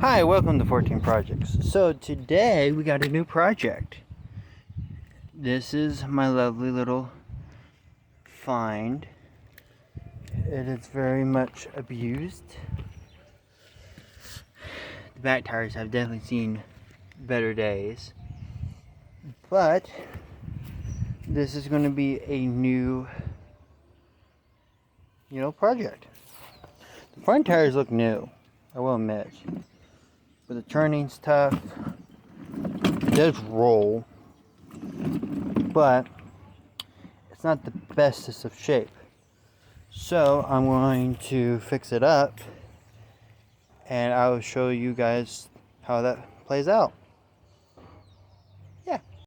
Hi, welcome to 14 Projects. So today we got a new project. This is my lovely little find. It is very much abused. The back tires have definitely seen better days. But this is going to be a new, project. The front tires look new, I will admit. But the turning's tough. It does roll, but it's not the bestest of shape. So I'm going to fix it up and I will show you guys how that plays out.